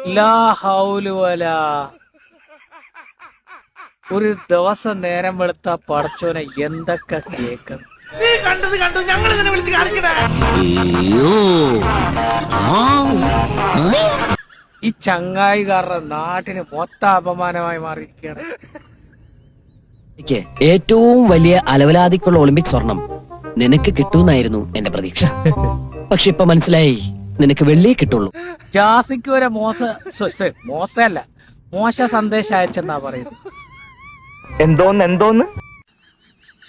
ലാ ഹൗലു വലാ. ഒരു ദിവസം നേരം വെളുത്ത പടച്ചോനെ എന്തൊക്കെ കേക്കണം. ഈ ചങ്ങായി കാരണം നാട്ടിന് മൊത്തം അപമാനമായി മാറിയിരിക്കുകയാണ്. എനിക്ക് ഏറ്റവും വലിയ അലവലാതിക്കുള്ള ഒളിമ്പിക് സ്വർണം നിനക്ക് കിട്ടൂന്നായിരുന്നു എന്റെ പ്രതീക്ഷ. പക്ഷെ ഇപ്പൊ മനസ്സിലായി നിനക്ക് വെള്ളിയേ കിട്ടുള്ളൂ. ജാസിക്ക് ഒരു മോശമല്ല, മോശ സന്ദേശം അയച്ചെന്നാ പറയുന്നത്. എന്തോന്ന്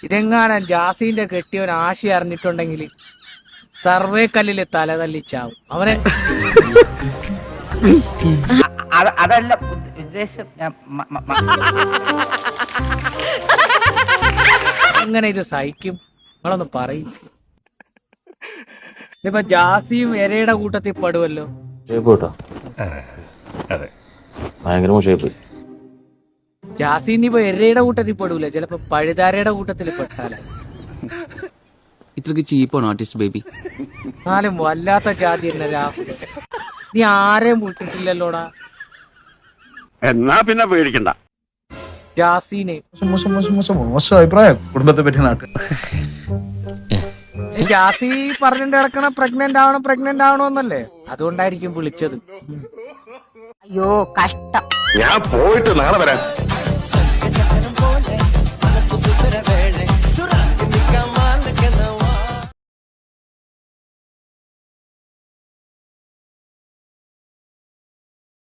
ഇതെങ്ങാനും ജാസിന്റെ കെട്ടിയവൻ ആശി അറിഞ്ഞിട്ടുണ്ടെങ്കിൽ സർവേ കല്ലില് തല തല്ലിച്ചാവും അവനെ. അതല്ല ഉദ്ദേശം. എങ്ങനെ ഇത് സഹിക്കും? നിങ്ങളൊന്ന് പറയും. ഇപ്പൊ ജാസിയും എരയുടെ കൂട്ടത്തിൽ പെടുവല്ലോ. ഭയങ്കര മോശമായി. ജാസി ഇനിയിപ്പോ എരയുടെ കൂട്ടത്തിൽ പെടൂല, ചിലപ്പോ പഴുതാരയുടെ കൂട്ടത്തിൽ പെട്ടാലേ. ഇത്രക്ക് ചീപ്പാണ് ആർട്ടിസ്റ്റ് ബേബി. എന്നാലും വല്ലാത്ത ജാതി തന്നെ രാഹുൽ. നീ ആരെയും വിട്ടിട്ടില്ലല്ലോടാ. എന്നാ പിന്നെ പേടിക്കണ്ട. ജാസീനെ മോശം അഭിപ്രായം കുടുംബത്തെ പറ്റി നാട്ടിൽ. ജാസി പറഞ്ഞിട്ട് കിടക്കണ പ്രഗ്നന്റ് ആവണോന്നല്ലേ, അതുകൊണ്ടായിരിക്കും വിളിച്ചത്. അയ്യോ കഷ്ടം. ഞാൻ പോയിട്ട് നാളെ വരാം.